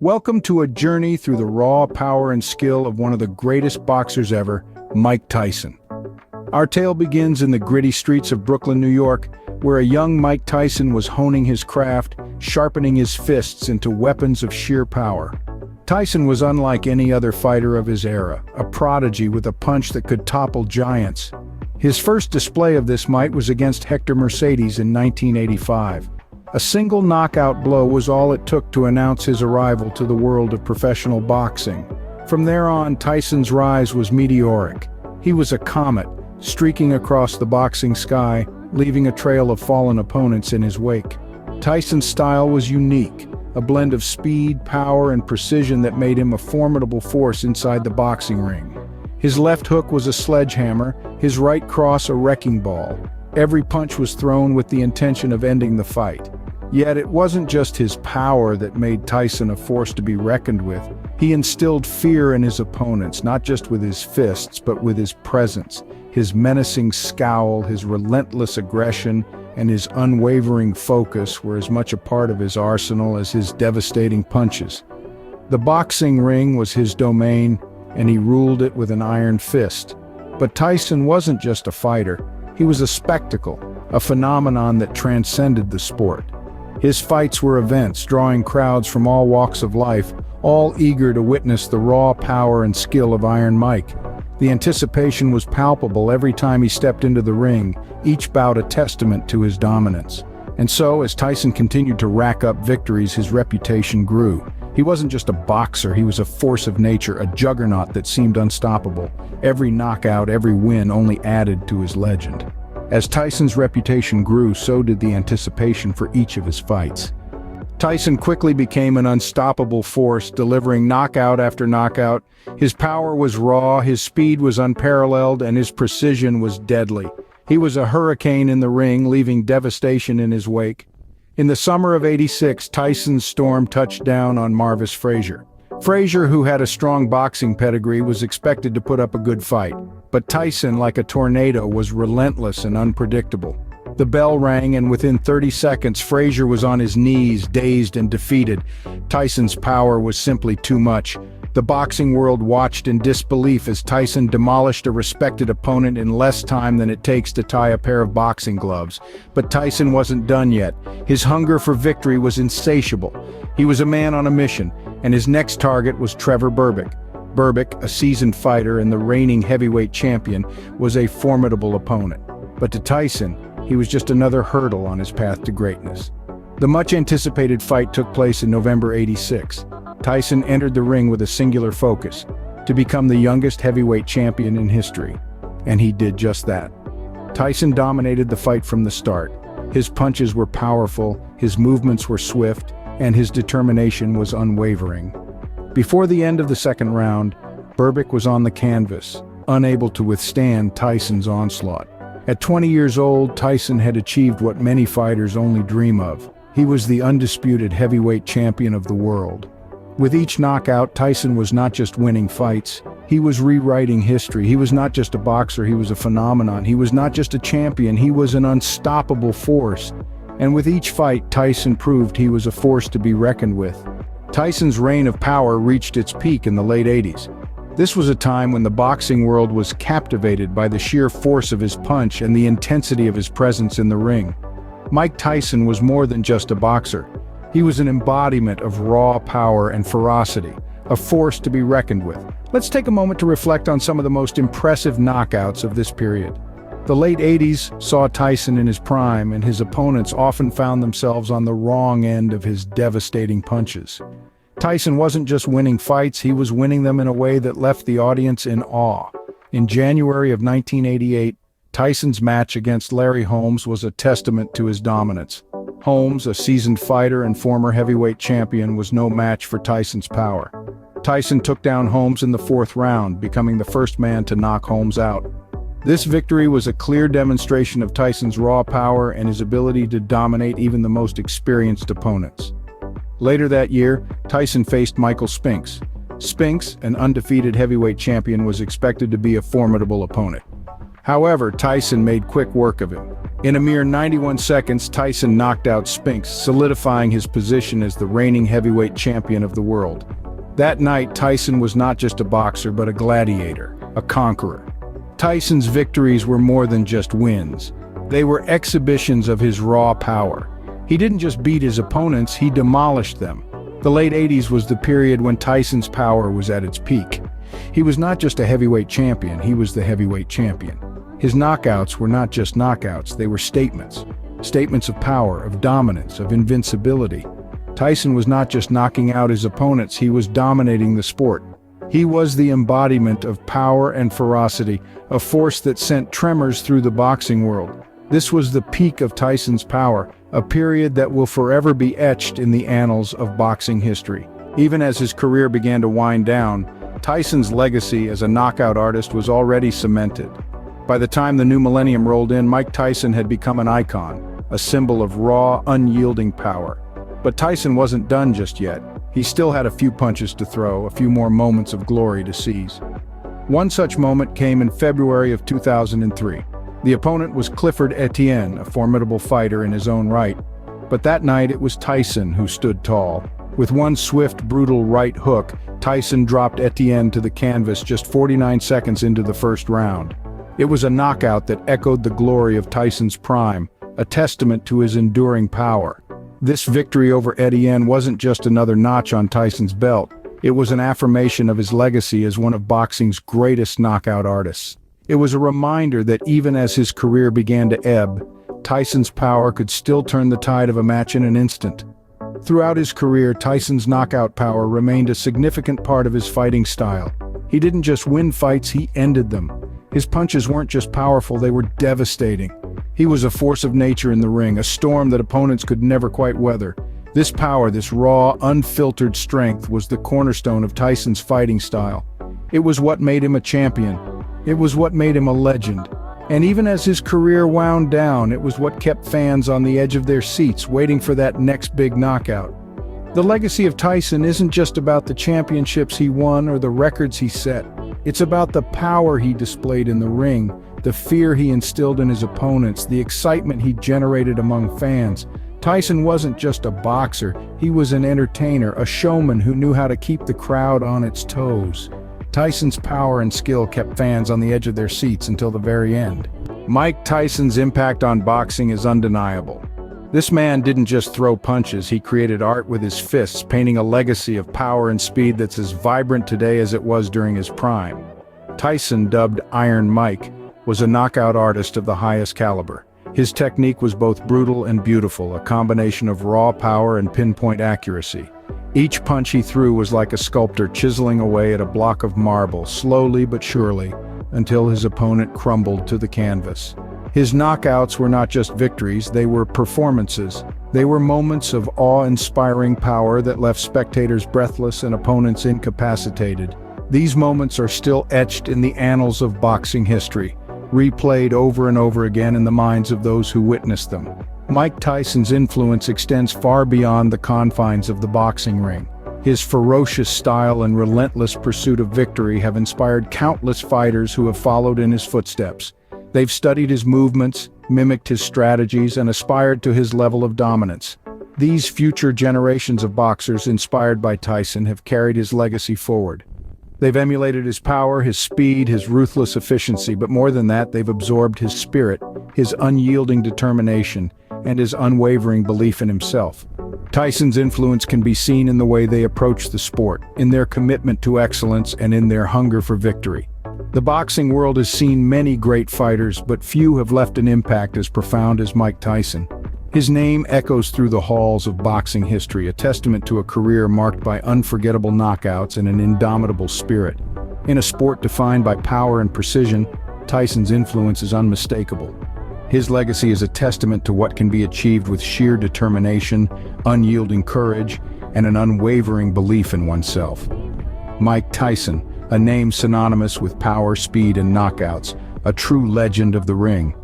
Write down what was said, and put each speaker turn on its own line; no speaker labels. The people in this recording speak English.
Welcome to a journey through the raw power and skill of one of the greatest boxers ever, Mike Tyson. Our tale begins in the gritty streets of Brooklyn, New York, where a young Mike Tyson was honing his craft, sharpening his fists into weapons of sheer power. Tyson was unlike any other fighter of his era, a prodigy with a punch that could topple giants. His first display of this might was against Hector Mercedes in 1985. A single knockout blow was all it took to announce his arrival to the world of professional boxing. From there on, Tyson's rise was meteoric. He was a comet, streaking across the boxing sky, leaving a trail of fallen opponents in his wake. Tyson's style was unique, a blend of speed, power, and precision that made him a formidable force inside the boxing ring. His left hook was a sledgehammer, his right cross a wrecking ball. Every punch was thrown with the intention of ending the fight. Yet it wasn't just his power that made Tyson a force to be reckoned with. He instilled fear in his opponents, not just with his fists, but with his presence. His menacing scowl, his relentless aggression, and his unwavering focus were as much a part of his arsenal as his devastating punches. The boxing ring was his domain, and he ruled it with an iron fist. But Tyson wasn't just a fighter. He was a spectacle, a phenomenon that transcended the sport. His fights were events, drawing crowds from all walks of life, all eager to witness the raw power and skill of Iron Mike. The anticipation was palpable every time he stepped into the ring, each bout a testament to his dominance. And so, as Tyson continued to rack up victories, his reputation grew. He wasn't just a boxer, he was a force of nature, a juggernaut that seemed unstoppable. Every knockout, every win only added to his legend. As Tyson's reputation grew, so did the anticipation for each of his fights. Tyson quickly became an unstoppable force, delivering knockout after knockout. His power was raw, his speed was unparalleled, and his precision was deadly. He was a hurricane in the ring, leaving devastation in his wake. In the summer of '86, Tyson's storm touched down on Marvis Frazier. Frazier, who had a strong boxing pedigree, was expected to put up a good fight. But Tyson, like a tornado, was relentless and unpredictable. The bell rang, and within 30 seconds, Frazier was on his knees, dazed and defeated. Tyson's power was simply too much. The boxing world watched in disbelief as Tyson demolished a respected opponent in less time than it takes to tie a pair of boxing gloves. But Tyson wasn't done yet. His hunger for victory was insatiable. He was a man on a mission, and his next target was Trevor Berbick. Berbick, a seasoned fighter and the reigning heavyweight champion, was a formidable opponent. But to Tyson, he was just another hurdle on his path to greatness. The much-anticipated fight took place in November '86. Tyson entered the ring with a singular focus, to become the youngest heavyweight champion in history. And he did just that. Tyson dominated the fight from the start. His punches were powerful, his movements were swift, and his determination was unwavering. Before the end of the second round, Berbick was on the canvas, unable to withstand Tyson's onslaught. At 20 years old, Tyson had achieved what many fighters only dream of. He was the undisputed heavyweight champion of the world. With each knockout, Tyson was not just winning fights, he was rewriting history. He was not just a boxer, he was a phenomenon. He was not just a champion, he was an unstoppable force. And with each fight, Tyson proved he was a force to be reckoned with. Tyson's reign of power reached its peak in the late '80s. This was a time when the boxing world was captivated by the sheer force of his punch and the intensity of his presence in the ring. Mike Tyson was more than just a boxer. He was an embodiment of raw power and ferocity, a force to be reckoned with. Let's take a moment to reflect on some of the most impressive knockouts of this period. The late '80s saw Tyson in his prime, and his opponents often found themselves on the wrong end of his devastating punches. Tyson wasn't just winning fights, he was winning them in a way that left the audience in awe. In January of 1988, Tyson's match against Larry Holmes was a testament to his dominance. Holmes, a seasoned fighter and former heavyweight champion, was no match for Tyson's power. Tyson took down Holmes in the fourth round, becoming the first man to knock Holmes out. This victory was a clear demonstration of Tyson's raw power and his ability to dominate even the most experienced opponents. Later that year, Tyson faced Michael Spinks. Spinks, an undefeated heavyweight champion, was expected to be a formidable opponent. However, Tyson made quick work of him. In a mere 91 seconds, Tyson knocked out Spinks, solidifying his position as the reigning heavyweight champion of the world. That night, Tyson was not just a boxer but a gladiator, a conqueror. Tyson's victories were more than just wins. They were exhibitions of his raw power. He didn't just beat his opponents, he demolished them. The late 80s was the period when Tyson's power was at its peak. He was not just a heavyweight champion, he was the heavyweight champion. His knockouts were not just knockouts, they were statements. Statements of power, of dominance, of invincibility. Tyson was not just knocking out his opponents, he was dominating the sport. He was the embodiment of power and ferocity, a force that sent tremors through the boxing world. This was the peak of Tyson's power, a period that will forever be etched in the annals of boxing history. Even as his career began to wind down, Tyson's legacy as a knockout artist was already cemented. By the time the new millennium rolled in, Mike Tyson had become an icon, a symbol of raw, unyielding power. But Tyson wasn't done just yet. He still had a few punches to throw, a few more moments of glory to seize. One such moment came in February of 2003. The opponent was Clifford Etienne, a formidable fighter in his own right. But that night it was Tyson who stood tall. With one swift, brutal right hook, Tyson dropped Etienne to the canvas just 49 seconds into the first round. It was a knockout that echoed the glory of Tyson's prime, a testament to his enduring power. This victory over Etienne wasn't just another notch on Tyson's belt, it was an affirmation of his legacy as one of boxing's greatest knockout artists. It was a reminder that even as his career began to ebb, Tyson's power could still turn the tide of a match in an instant. Throughout his career, Tyson's knockout power remained a significant part of his fighting style. He didn't just win fights, he ended them. His punches weren't just powerful, they were devastating. He was a force of nature in the ring, a storm that opponents could never quite weather. This power, this raw, unfiltered strength was the cornerstone of Tyson's fighting style. It was what made him a champion. It was what made him a legend. And even as his career wound down, it was what kept fans on the edge of their seats, waiting for that next big knockout. The legacy of Tyson isn't just about the championships he won or the records he set. It's about the power he displayed in the ring, the fear he instilled in his opponents, the excitement he generated among fans. Tyson wasn't just a boxer, he was an entertainer, a showman who knew how to keep the crowd on its toes. Tyson's power and skill kept fans on the edge of their seats until the very end. Mike Tyson's impact on boxing is undeniable. This man didn't just throw punches, he created art with his fists, painting a legacy of power and speed that's as vibrant today as it was during his prime. Tyson, dubbed Iron Mike, was a knockout artist of the highest caliber. His technique was both brutal and beautiful, a combination of raw power and pinpoint accuracy. Each punch he threw was like a sculptor chiseling away at a block of marble, slowly but surely, until his opponent crumbled to the canvas. His knockouts were not just victories, they were performances. They were moments of awe-inspiring power that left spectators breathless and opponents incapacitated. These moments are still etched in the annals of boxing history, replayed over and over again in the minds of those who witnessed them. Mike Tyson's influence extends far beyond the confines of the boxing ring. His ferocious style and relentless pursuit of victory have inspired countless fighters who have followed in his footsteps. They've studied his movements, mimicked his strategies, and aspired to his level of dominance. These future generations of boxers inspired by Tyson have carried his legacy forward. They've emulated his power, his speed, his ruthless efficiency, but more than that, they've absorbed his spirit, his unyielding determination, and his unwavering belief in himself. Tyson's influence can be seen in the way they approach the sport, in their commitment to excellence, and in their hunger for victory. The boxing world has seen many great fighters, but few have left an impact as profound as Mike Tyson. His name echoes through the halls of boxing history, a testament to a career marked by unforgettable knockouts and an indomitable spirit. In a sport defined by power and precision, Tyson's influence is unmistakable. His legacy is a testament to what can be achieved with sheer determination, unyielding courage, and an unwavering belief in oneself. Mike Tyson, a name synonymous with power, speed, and knockouts, a true legend of the ring.